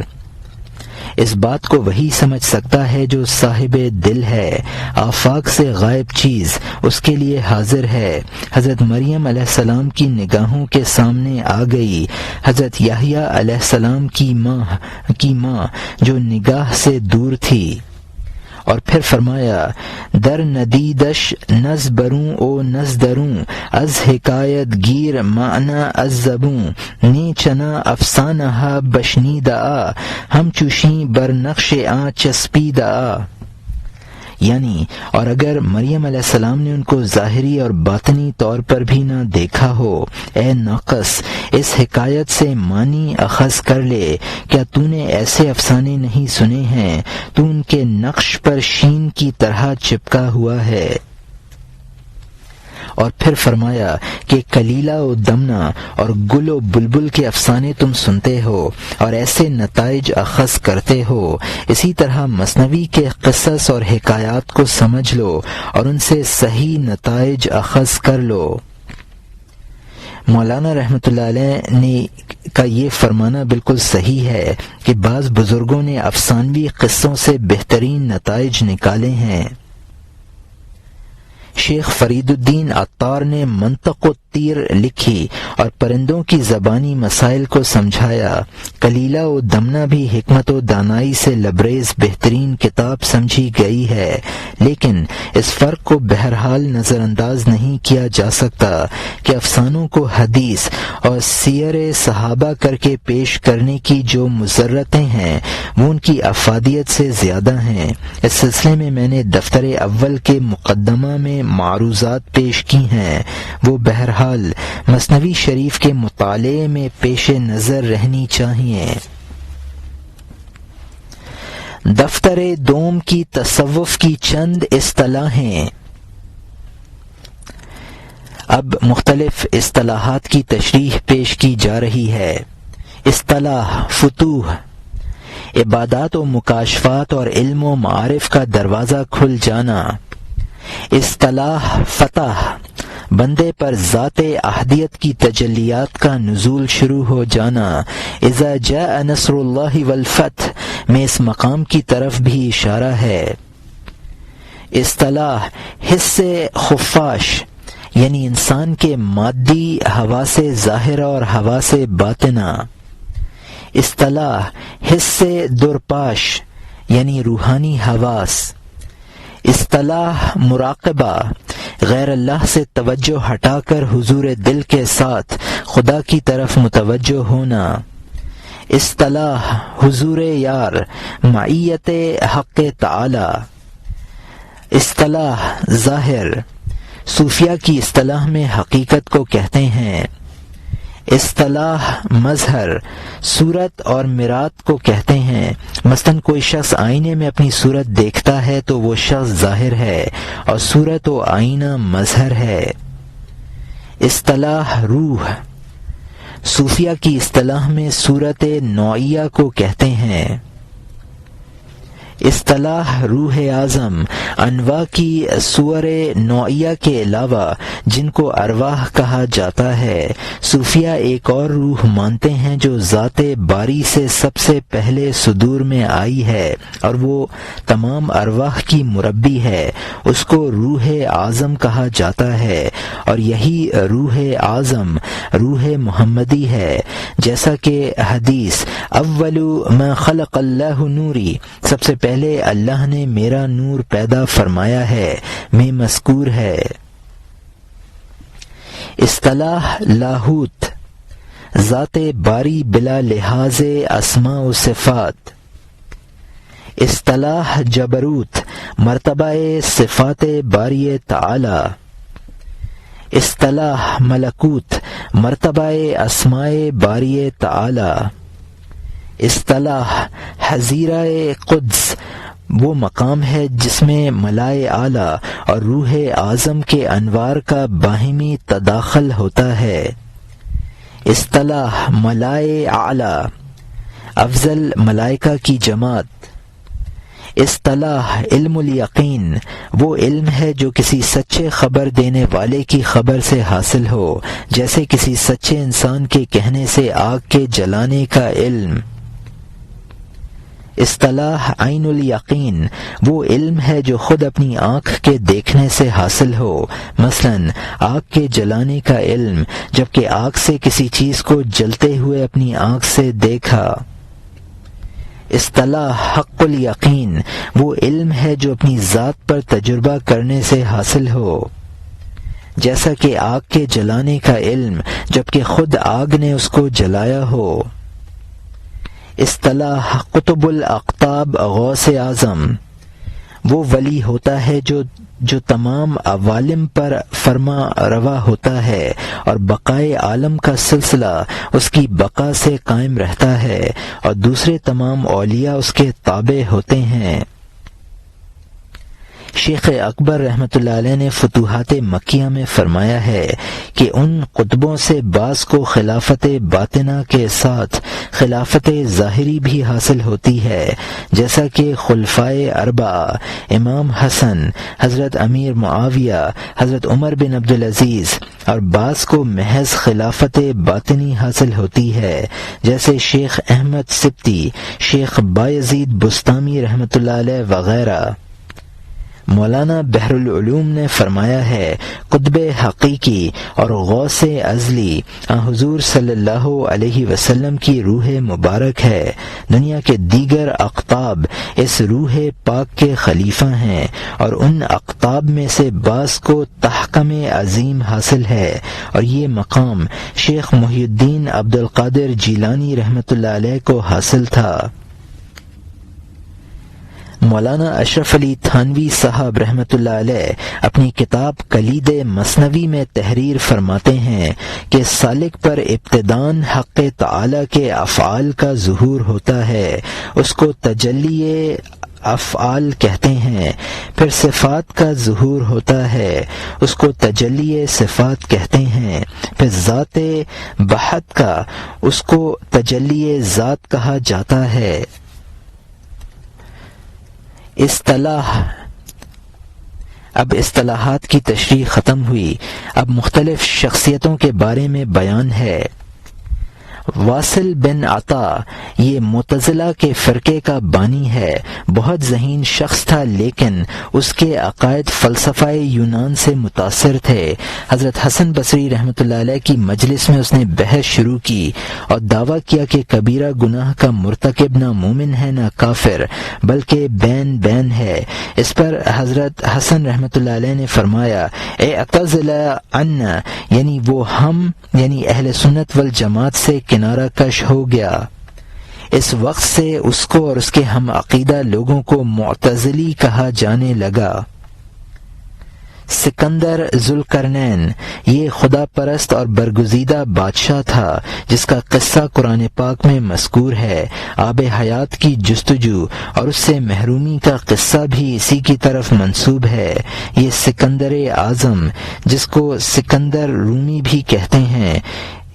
اس بات کو وہی سمجھ سکتا ہے جو صاحب دل ہے، آفاق سے غائب چیز اس کے لیے حاضر ہے۔ حضرت مریم علیہ السلام کی نگاہوں کے سامنے آ گئی، حضرت یحییٰ علیہ السلام کی ماں جو نگاہ سے دور تھی۔ اور پھر فرمایا در ندیدش نزبروں او نزدروں، از حکایت گیر معنی از زبوں، نی چنا افسانہ بشنیدہ، ہم چوشیں بر نقش آ چسپیدہ۔ یعنی اور اگر مریم علیہ السلام نے ان کو ظاہری اور باطنی طور پر بھی نہ دیکھا ہو، اے ناقص اس حکایت سے معنی اخذ کر لے، کیا تو نے ایسے افسانے نہیں سنے ہیں؟ تو ان کے نقش پر شین کی طرح چپکا ہوا ہے۔ اور پھر فرمایا کہ کلیلہ و دمنہ اور گل و بلبل کے افسانے تم سنتے ہو اور ایسے نتائج اخذ کرتے ہو، اسی طرح مثنوی کے قصص اور حکایات کو سمجھ لو اور ان سے صحیح نتائج اخذ کر لو۔ مولانا رحمۃ اللہ علیہ نے کا یہ فرمانا بالکل صحیح ہے کہ بعض بزرگوں نے افسانوی قصوں سے بہترین نتائج نکالے ہیں۔ شیخ فرید الدین عطار نے منطق و تیر لکھی اور پرندوں کی زبانی مسائل کو سمجھایا۔ کلیلہ و دمنہ بھی حکمت و دانائی سے لبریز بہترین کتاب سمجھی گئی ہے، لیکن اس فرق کو بہرحال نظر انداز نہیں کیا جا سکتا کہ افسانوں کو حدیث اور سیر صحابہ کر کے پیش کرنے کی جو مضرتیں ہیں وہ ان کی افادیت سے زیادہ ہیں۔ اس سلسلے میں میں نے دفتر اول کے مقدمہ میں معروضات پیش کی ہیں، وہ بہرحال مثنوی شریف کے مطالعے میں پیش نظر رہنی چاہیے۔ دفتر دوم کی تصوف کی چند اصطلاحیں۔ اب مختلف اصطلاحات کی تشریح پیش کی جا رہی ہے۔ اصطلاح فتوح، عبادات و مکاشفات اور علم و معارف کا دروازہ کھل جانا۔ اصطلاح فتح، بندے پر ذات احدیت کی تجلیات کا نزول شروع ہو جانا۔ اذا جاء نصر اللہ والفتح میں اس مقام کی طرف بھی اشارہ ہے۔ اصطلاح حس خفاش، یعنی انسان کے مادی حواس ظاہرہ اور حواس باطنہ۔ اصطلاح حس درپاش، یعنی روحانی حواس۔ اصطلاح مراقبہ، غیر اللہ سے توجہ ہٹا کر حضور دل کے ساتھ خدا کی طرف متوجہ ہونا۔ اصطلاح حضور یار، معیت حق تعالی۔ اصطلاح ظاہر، صوفیہ کی اصطلاح میں حقیقت کو کہتے ہیں۔ اصطلاح مظہر، صورت اور مراد کو کہتے ہیں۔ مثلاً کوئی شخص آئینے میں اپنی صورت دیکھتا ہے تو وہ شخص ظاہر ہے اور صورت و آئینہ مظہر ہے۔ اصطلاح روح، صوفیہ کی اصطلاح میں صورت نوعیہ کو کہتے ہیں۔ اصطلاح روح اعظم، انواع کی صور نوعیہ کے علاوہ جن کو ارواح کہا جاتا ہے۔ صوفیہ ایک اور روح مانتے ہیں جو ذات باری سے سب سے پہلے صدور میں آئی ہے اور وہ تمام ارواح کی مربی ہے، اس کو روح اعظم کہا جاتا ہے، اور یہی روح اعظم روح محمدی ہے، جیسا کہ حدیث اول ما خلق اللہ نوری، سب سے پہلے اللہ نے میرا نور پیدا فرمایا ہے، میں مذکور ہے۔ اصطلاح لاہوت، ذات باری بلا لحاظ اسماء و صفات۔ اصطلاح جبروت، مرتبہ صفات باری تعالی۔ اصطلاح ملکوت، مرتبہ اسماء باری تعالی۔ اصطلاح حضیرہ قدس، وہ مقام ہے جس میں ملائے اعلیٰ اور روح اعظم کے انوار کا باہمی تداخل ہوتا ہے۔ اصطلاح ملائے اعلیٰ، افضل ملائکہ کی جماعت۔ اصطلاح علم الیقین، وہ علم ہے جو کسی سچے خبر دینے والے کی خبر سے حاصل ہو، جیسے کسی سچے انسان کے کہنے سے آگ کے جلانے کا علم۔ اصطلاح عین الیقین، وہ علم ہے جو خود اپنی آنکھ کے دیکھنے سے حاصل ہو، مثلا آگ کے جلانے کا علم، جبکہ آگ سے کسی چیز کو جلتے ہوئے اپنی آنکھ سے دیکھا۔ اصطلاح حق الیقین، وہ علم ہے جو اپنی ذات پر تجربہ کرنے سے حاصل ہو، جیسا کہ آگ کے جلانے کا علم، جبکہ خود آگ نے اس کو جلایا ہو۔ اصطلاح قطب الاقطاب غوث اعظم، وہ ولی ہوتا ہے جو تمام عوالم پر فرما روا ہوتا ہے اور بقائے عالم کا سلسلہ اس کی بقا سے قائم رہتا ہے اور دوسرے تمام اولیاء اس کے تابع ہوتے ہیں۔ شیخ اکبر رحمۃ اللہ علیہ نے فتوحات مکیہ میں فرمایا ہے کہ ان قطبوں سے بعض کو خلافت باطنہ کے ساتھ خلافت ظاہری بھی حاصل ہوتی ہے، جیسا کہ خلفائے اربعہ امام حسن، حضرت امیر معاویہ، حضرت عمر بن عبدالعزیز، اور بعض کو محض خلافت باطنی حاصل ہوتی ہے، جیسے شیخ احمد سبتی، شیخ بایزید بستامی رحمۃ اللہ علیہ وغیرہ۔ مولانا بحر العلوم نے فرمایا ہے قطب حقیقی اور غوث ازلی حضور صلی اللہ علیہ وسلم کی روح مبارک ہے، دنیا کے دیگر اقطاب اس روح پاک کے خلیفہ ہیں، اور ان اقطاب میں سے بعض کو تحکم عظیم حاصل ہے، اور یہ مقام شیخ محی الدین عبد القادر جیلانی رحمۃ اللہ علیہ کو حاصل تھا۔ مولانا اشرف علی تھانوی صاحب رحمۃ اللہ علیہ اپنی کتاب کلید مثنوی میں تحریر فرماتے ہیں کہ سالک پر ابتداً حق تعالی کے افعال کا ظہور ہوتا ہے، اس کو تجلی افعال کہتے ہیں، پھر صفات کا ظہور ہوتا ہے، اس کو تجلی صفات کہتے ہیں، پھر ذات بحت کا اس کو تجلی ذات کہا جاتا ہے۔ اب اصطلاحات کی تشریح ختم ہوئی، اب مختلف شخصیتوں کے بارے میں بیان ہے۔ واصل بن عطا یہ معتزلہ کے فرقے کا بانی ہے، بہت ذہین شخص تھا، لیکن اس کے عقائد فلسفہ یونان سے متاثر تھے۔ حضرت حسن بصری رحمۃ اللہ علیہ کی مجلس میں اس نے بحث شروع کی اور دعویٰ کیا کہ کبیرہ گناہ کا مرتکب نہ مومن ہے نہ کافر، بلکہ بین بین ہے۔ اس پر حضرت حسن رحمۃ اللہ علیہ نے فرمایا اعتزل عنا، یعنی وہ ہم یعنی اہل سنت والجماعت سے کنارہ کش ہو گیا۔ اس وقت سے اس کو اور اس کے ہم عقیدہ لوگوں کو معتزلی کہا جانے لگا۔ سکندر ذوالقرنین یہ خدا پرست اور برگزیدہ بادشاہ تھا، جس کا قصہ قرآن پاک میں مذکور ہے۔ آب حیات کی جستجو اور اس سے محرومی کا قصہ بھی اسی کی طرف منسوب ہے۔ یہ سکندر اعظم، جس کو سکندر رومی بھی کہتے ہیں،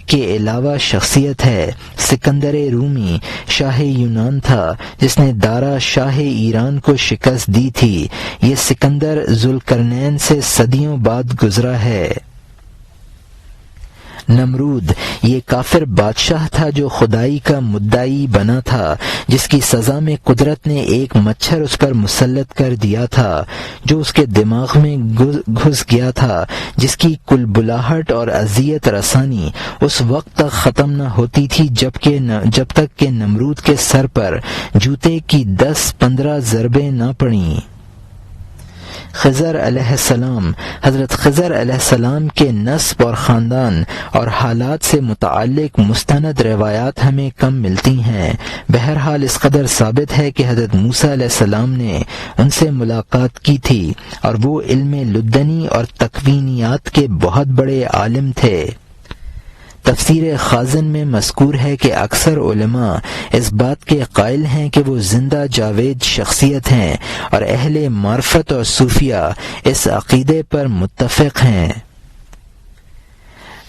کے علاوہ شخصیت ہے۔ سکندر رومی شاہ یونان تھا، جس نے دارا شاہ ایران کو شکست دی تھی۔ یہ سکندر ذوالقرنین سے صدیوں بعد گزرا ہے۔ نمرود یہ کافر بادشاہ تھا جو خدائی کا مدعی بنا تھا، جس کی سزا میں قدرت نے ایک مچھر اس پر مسلط کر دیا تھا جو اس کے دماغ میں گھس گیا تھا، جس کی کلبلاہٹ اور اذیت رسانی اس وقت تک ختم نہ ہوتی تھی جب تک کہ نمرود کے سر پر جوتے کی 10-15 ضربیں نہ پڑیں۔ خضر علیہ السلام حضرت خضر علیہ السلام کے نسب اور خاندان اور حالات سے متعلق مستند روایات ہمیں کم ملتی ہیں۔ بہرحال اس قدر ثابت ہے کہ حضرت موسیٰ علیہ السلام نے ان سے ملاقات کی تھی اور وہ علم لدنی اور تکوینیات کے بہت بڑے عالم تھے۔ تفسیر خازن میں مذکور ہے کہ اکثر علماء اس بات کے قائل ہیں کہ وہ زندہ جاوید شخصیت ہیں، اور اہل معرفت اور صوفیہ اس عقیدے پر متفق ہیں۔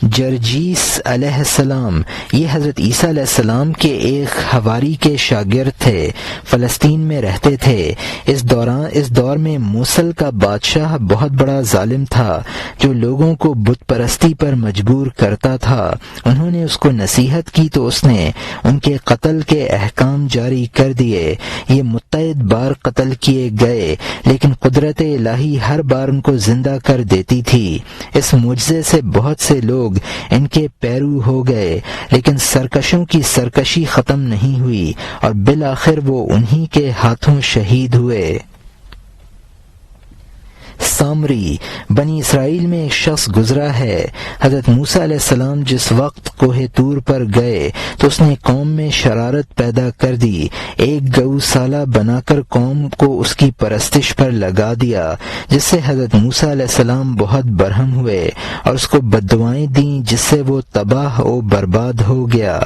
جرجیس علیہ السلام یہ حضرت عیسیٰ علیہ السلام کے ایک حواری کے شاگرد تھے، فلسطین میں رہتے تھے۔ اس دور میں موصل کا بادشاہ بہت بڑا ظالم تھا جو لوگوں کو بت پرستی پر مجبور کرتا تھا۔ انہوں نے اس کو نصیحت کی تو اس نے ان کے قتل کے احکام جاری کر دیے۔ یہ متعدد بار قتل کیے گئے، لیکن قدرت الہی ہر بار ان کو زندہ کر دیتی تھی۔ اس معجزے سے بہت سے لوگ ان کے پیرو ہو گئے، لیکن سرکشوں کی سرکشی ختم نہیں ہوئی اور بالآخر وہ انہی کے ہاتھوں شہید ہوئے۔ سامری بنی اسرائیل میں ایک شخص گزرا ہے۔ حضرت موسیٰ علیہ السلام جس وقت کوہ طور پر گئے تو اس نے قوم میں شرارت پیدا کر دی، ایک گوسالہ بنا کر قوم کو اس کی پرستش پر لگا دیا، جس سے حضرت موسیٰ علیہ السلام بہت برہم ہوئے اور اس کو بددعائیں دیں، جس سے وہ تباہ و برباد ہو گیا۔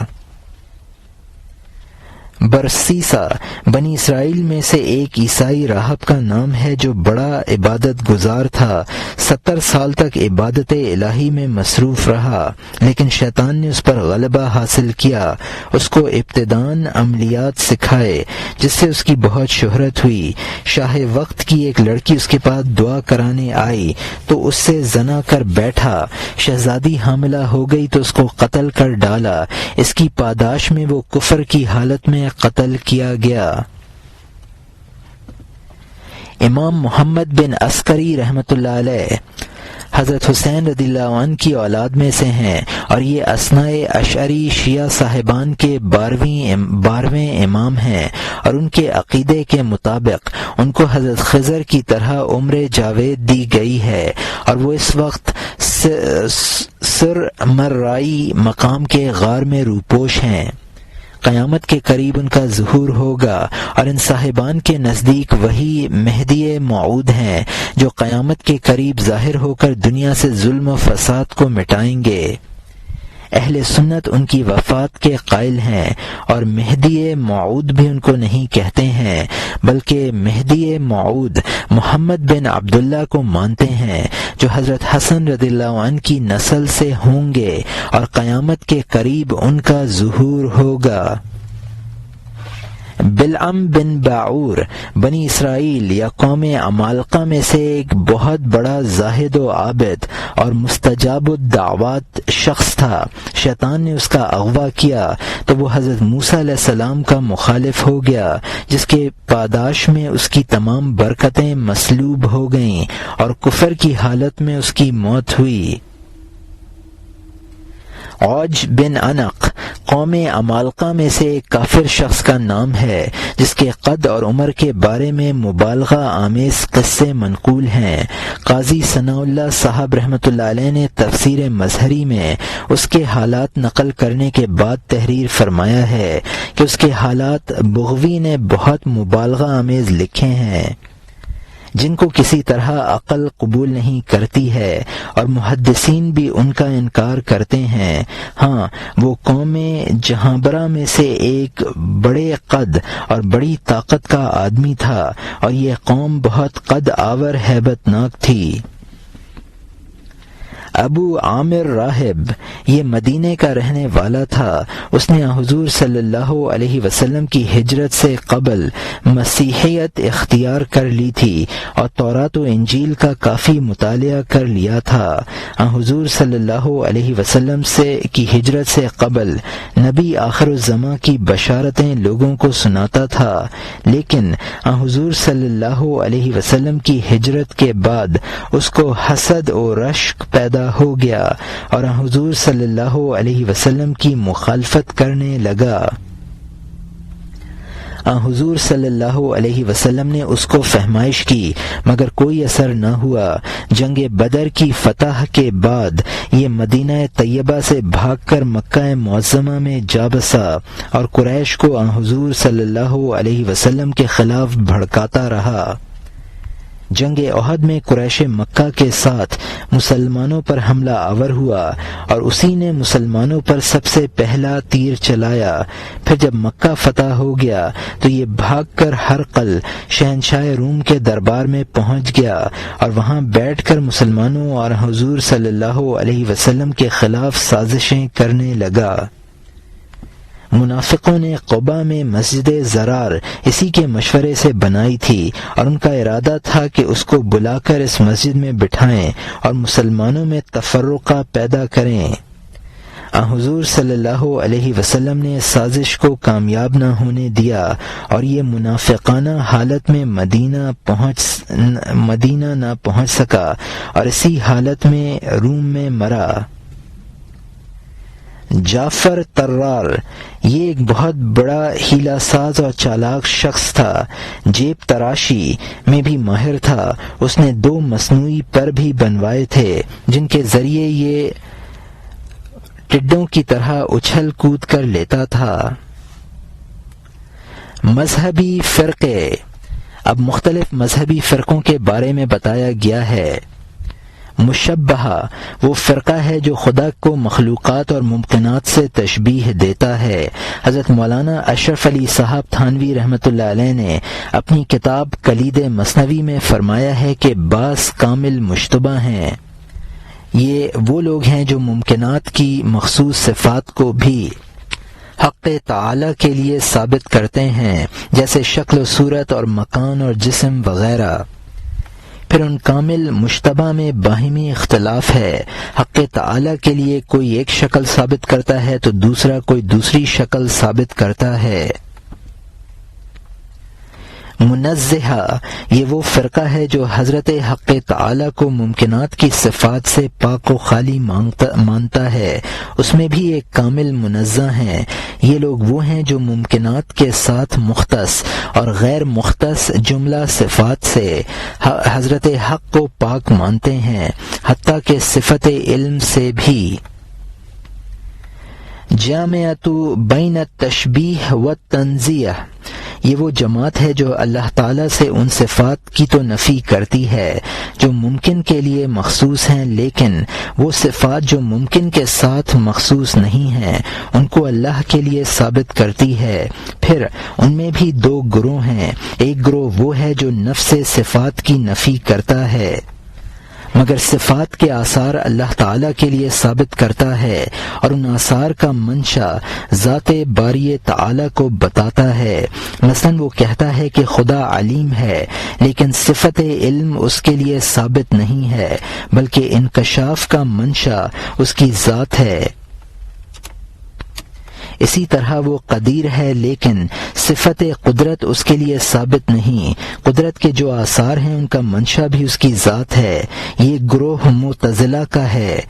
برسیسا بنی اسرائیل میں سے ایک عیسائی راہب کا نام ہے جو بڑا عبادت گزار تھا. 70 سال تک عبادت الہی میں مصروف رہا، لیکن شیطان نے اس پر غلبہ حاصل کیا. اس کو ابتداً عملیات سکھائے جس سے اس کی بہت شہرت ہوئی. شاہ وقت کی ایک لڑکی اس کے پاس دعا کرانے آئی تو اس سے زنا کر بیٹھا. شہزادی حاملہ ہو گئی تو اس کو قتل کر ڈالا. اس کی پاداش میں وہ کفر کی حالت میں قتل کیا گیا. امام محمد بن عسکری رحمۃ اللہ علیہ حضرت حسین رضی اللہ عنہ کی اولاد میں سے ہیں، اور یہ اثناء اشعری شیعہ صاحبان کے 12ویں امام ہیں، اور ان کے عقیدے کے مطابق ان کو حضرت خضر کی طرح عمر جاوید دی گئی ہے، اور وہ اس وقت سر مرائی مقام کے غار میں روپوش ہیں. قیامت کے قریب ان کا ظہور ہوگا، اور ان صاحبان کے نزدیک وہی مہدی موعود ہیں جو قیامت کے قریب ظاہر ہو کر دنیا سے ظلم و فساد کو مٹائیں گے. اہل سنت ان کی وفات کے قائل ہیں، اور مہدی موعود بھی ان کو نہیں کہتے ہیں، بلکہ مہدی موعود محمد بن عبداللہ کو مانتے ہیں جو حضرت حسن رضی اللہ عنہ کی نسل سے ہوں گے، اور قیامت کے قریب ان کا ظہور ہوگا. بلعم بن باعور بنی اسرائیل یا قوم عمالقہ میں سے ایک بہت بڑا زاہد و عابد اور مستجاب الدعوات شخص تھا. شیطان نے اس کا اغوا کیا تو وہ حضرت موسیٰ علیہ السلام کا مخالف ہو گیا، جس کے پاداش میں اس کی تمام برکتیں مسلوب ہو گئیں اور کفر کی حالت میں اس کی موت ہوئی. عوج بن عنق قوم عمالقہ میں سے ایک کافر شخص کا نام ہے جس کے قد اور عمر کے بارے میں مبالغہ آمیز قصے منقول ہیں. قاضی ثناء اللہ صاحب رحمۃ اللہ علیہ نے تفسیر مظہری میں اس کے حالات نقل کرنے کے بعد تحریر فرمایا ہے کہ اس کے حالات بغوی نے بہت مبالغہ آمیز لکھے ہیں جن کو کسی طرح عقل قبول نہیں کرتی ہے، اور محدثین بھی ان کا انکار کرتے ہیں. ہاں، وہ قوم جہانبرہ میں سے ایک بڑے قد اور بڑی طاقت کا آدمی تھا، اور یہ قوم بہت قد آور ہیبت ناک تھی. ابو عامر راہب یہ مدینے کا رہنے والا تھا. اس نے حضور صلی اللہ علیہ وسلم کی ہجرت سے قبل مسیحیت اختیار کر لی تھی اور تورات و انجیل کا کافی مطالعہ کر لیا تھا. حضور صلی اللہ علیہ وسلم کی ہجرت سے قبل نبی آخر الزماں کی بشارتیں لوگوں کو سناتا تھا، لیکن حضور صلی اللہ علیہ وسلم کی ہجرت کے بعد اس کو حسد و رشک پیدا ہو گیا اور حضور صلی اللہ علیہ وسلم کی مخالفت کرنے لگا. حضور صلی اللہ علیہ وسلم نے اس کو فہمائش کی مگر کوئی اثر نہ ہوا. جنگ بدر کی فتح کے بعد یہ مدینہ طیبہ سے بھاگ کر مکہ معظمہ میں جا بسا اور قریش کو حضور صلی اللہ علیہ وسلم کے خلاف بھڑکاتا رہا. جنگ احد میں قریش مکہ کے ساتھ مسلمانوں پر حملہ آور ہوا اور اسی نے مسلمانوں پر سب سے پہلا تیر چلایا. پھر جب مکہ فتح ہو گیا تو یہ بھاگ کر ہرقل شہنشاہ روم کے دربار میں پہنچ گیا اور وہاں بیٹھ کر مسلمانوں اور حضور صلی اللہ علیہ وسلم کے خلاف سازشیں کرنے لگا. منافقوں نے قباء میں مسجد زرار اسی کے مشورے سے بنائی تھی اور ان کا ارادہ تھا کہ اس کو بلا کر اس مسجد میں بٹھائیں اور مسلمانوں میں تفرقہ پیدا کریں. حضور صلی اللہ علیہ وسلم نے اس سازش کو کامیاب نہ ہونے دیا اور یہ منافقانہ حالت میں مدینہ نہ پہنچ سکا اور اسی حالت میں روم میں مرا. جعفر طرار یہ ایک بہت بڑا ہیلا ساز اور چالاک شخص تھا. جیب تراشی میں بھی ماہر تھا. اس نے 2 مصنوعی پر بھی بنوائے تھے جن کے ذریعے یہ ٹڈوں کی طرح اچھل کود کر لیتا تھا. مذہبی فرقے. اب مختلف مذہبی فرقوں کے بارے میں بتایا گیا ہے. مشبہہ وہ فرقہ ہے جو خدا کو مخلوقات اور ممکنات سے تشبیہ دیتا ہے۔ حضرت مولانا اشرف علی صاحب تھانوی رحمۃ اللہ علیہ نے اپنی کتاب کلید مثنوی میں فرمایا ہے کہ بعض کامل مشتبہ ہیں۔ یہ وہ لوگ ہیں جو ممکنات کی مخصوص صفات کو بھی حق تعالی کے لیے ثابت کرتے ہیں، جیسے شکل و صورت اور مکان اور جسم وغیرہ۔ پھر ان کامل مشتبہ میں باہمی اختلاف ہے۔ حق تعالی کے لیے کوئی ایک شکل ثابت کرتا ہے تو دوسرا کوئی دوسری شکل ثابت کرتا ہے۔ منزہہ یہ وہ فرقہ ہے جو حضرت حق تعالی کو ممکنات کی صفات سے پاک و خالی مانتا ہے، اس میں بھی ایک کامل منزہ ہیں۔ یہ لوگ وہ ہیں جو ممکنات کے ساتھ مختص اور غیر مختص جملہ صفات سے حضرت حق کو پاک مانتے ہیں، حتیٰ کہ صفت علم سے بھی۔ جامعۃ بین التشبیہ والتنزیہ یہ وہ جماعت ہے جو اللہ تعالیٰ سے ان صفات کی تو نفی کرتی ہے جو ممکن کے لیے مخصوص ہیں، لیکن وہ صفات جو ممکن کے ساتھ مخصوص نہیں ہیں ان کو اللہ کے لیے ثابت کرتی ہے۔ پھر ان میں بھی دو گروہ ہیں، ایک گروہ وہ ہے جو نفس صفات کی نفی کرتا ہے مگر صفات کے آثار اللہ تعالیٰ کے لیے ثابت کرتا ہے، اور ان آثار کا منشا ذات باری تعالیٰ کو بتاتا ہے۔ مثلا وہ کہتا ہے کہ خدا علیم ہے، لیکن صفت علم اس کے لیے ثابت نہیں ہے، بلکہ انکشاف کا منشا اس کی ذات ہے۔ اسی طرح وہ قدیر ہے، لیکن صفت قدرت اس کے لیے ثابت نہیں۔ قدرت کے جو آثار ہیں ان کا منشا بھی اس کی ذات ہے۔ یہ گروہ معتزلہ کا ہے۔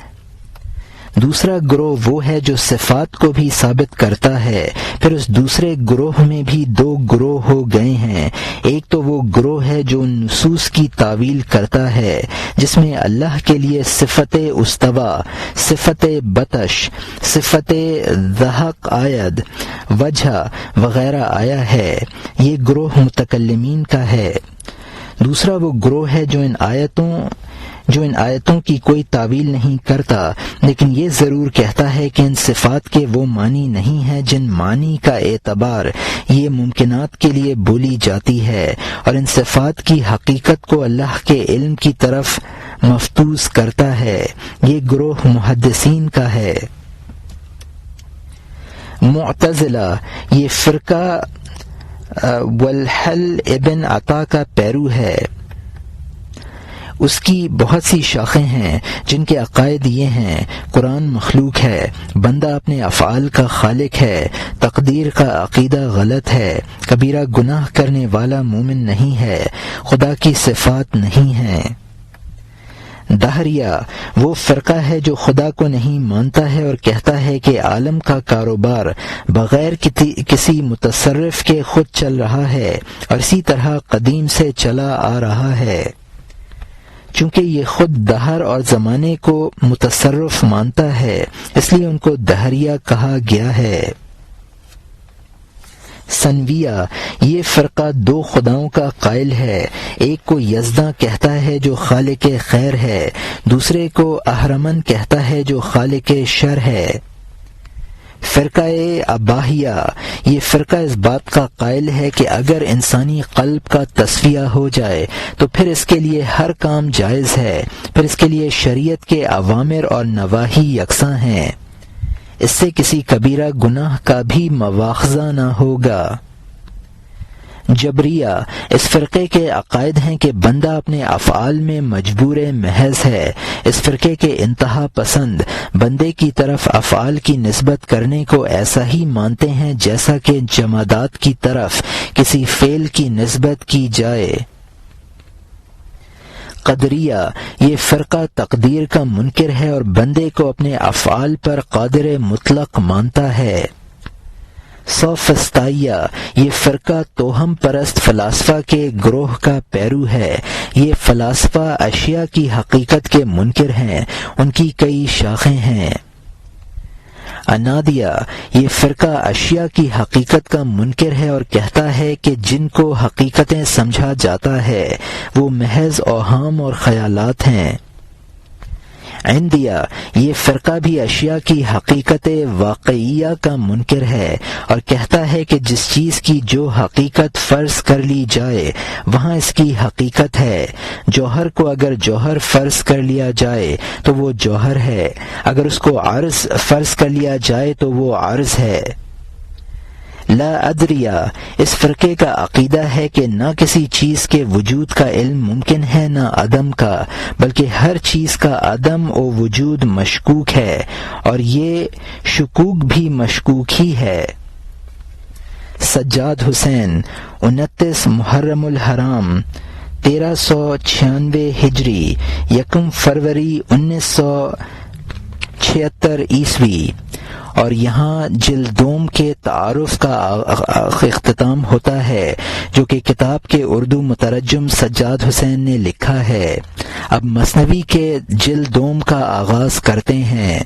دوسرا گروہ وہ ہے جو صفات کو بھی ثابت کرتا ہے۔ پھر اس دوسرے گروہ میں بھی دو گروہ ہو گئے ہیں۔ ایک تو وہ گروہ ہے جو نصوص کی تعویل کرتا ہے، جس میں اللہ کے لیے صفت استوا، صفت بطش، صفت ضحک آید، وجہ وغیرہ آیا ہے۔ یہ گروہ متکلمین کا ہے۔ دوسرا وہ گروہ ہے جو ان آیتوں کی کوئی تعویل نہیں کرتا، لیکن یہ ضرور کہتا ہے کہ ان صفات کے وہ معنی نہیں ہیں جن معنی کا اعتبار یہ ممکنات کے لیے بولی جاتی ہے، اور ان صفات کی حقیقت کو اللہ کے علم کی طرف مفتوح کرتا ہے۔ یہ گروہ محدثین کا ہے۔ معتزلہ یہ فرقہ والحل ابن عطا کا پیرو ہے۔ اس کی بہت سی شاخیں ہیں جن کے عقائد یہ ہیں: قرآن مخلوق ہے، بندہ اپنے افعال کا خالق ہے، تقدیر کا عقیدہ غلط ہے، کبیرہ گناہ کرنے والا مومن نہیں ہے، خدا کی صفات نہیں ہیں۔ دہریہ وہ فرقہ ہے جو خدا کو نہیں مانتا ہے اور کہتا ہے کہ عالم کا کاروبار بغیر کسی متصرف کے خود چل رہا ہے اور اسی طرح قدیم سے چلا آ رہا ہے۔ چونکہ یہ خود دہر اور زمانے کو متصرف مانتا ہے، اس لیے ان کو دہریہ کہا گیا ہے۔ سنویہ یہ فرقہ دو خداؤں کا قائل ہے، ایک کو یزداں کہتا ہے جو خالق خیر ہے، دوسرے کو اہرمن کہتا ہے جو خالق شر ہے۔ فرقہ اباہیہ یہ فرقہ اس بات کا قائل ہے کہ اگر انسانی قلب کا تصفیہ ہو جائے تو پھر اس کے لیے ہر کام جائز ہے، پھر اس کے لیے شریعت کے اوامر اور نواہی یکساں ہیں، اس سے کسی کبیرہ گناہ کا بھی مواخذہ نہ ہوگا۔ جبریہ اس فرقے کے عقائد ہیں کہ بندہ اپنے افعال میں مجبور محض ہے۔ اس فرقے کے انتہا پسند بندے کی طرف افعال کی نسبت کرنے کو ایسا ہی مانتے ہیں جیسا کہ جمادات کی طرف کسی فعل کی نسبت کی جائے۔ قدریہ یہ فرقہ تقدیر کا منکر ہے اور بندے کو اپنے افعال پر قادر مطلق مانتا ہے۔ سوفسطائیہ یہ فرقہ توہم پرست فلاسفہ کے گروہ کا پیرو ہے۔ یہ فلاسفہ اشیاء کی حقیقت کے منکر ہیں، ان کی کئی شاخیں ہیں۔ انادیہ یہ فرقہ اشیاء کی حقیقت کا منکر ہے اور کہتا ہے کہ جن کو حقیقتیں سمجھا جاتا ہے وہ محض اوہام اور خیالات ہیں۔ عندیہ یہ فرقہ بھی اشیاء کی حقیقت واقعیہ کا منکر ہے اور کہتا ہے کہ جس چیز کی جو حقیقت فرض کر لی جائے وہاں اس کی حقیقت ہے. جوہر کو اگر جوہر فرض کر لیا جائے تو وہ جوہر ہے، اگر اس کو عرض فرض کر لیا جائے تو وہ عرض ہے. لا ادریہ اس فرقے کا عقیدہ ہے کہ نہ کسی چیز کے وجود کا علم ممکن ہے نہ عدم کا، بلکہ ہر چیز کا عدم و وجود مشکوک ہے اور یہ شکوک بھی مشکوک ہی ہے. سجاد حسین 29 محرم الحرام 1396 ہجری، 1 فروری 1976 عیسوی. اور یہاں جلد دوم کے تعارف کا اختتام ہوتا ہے جو کہ کتاب کے اردو مترجم سجاد حسین نے لکھا ہے. اب مثنوی کے جلد دوم کا آغاز کرتے ہیں.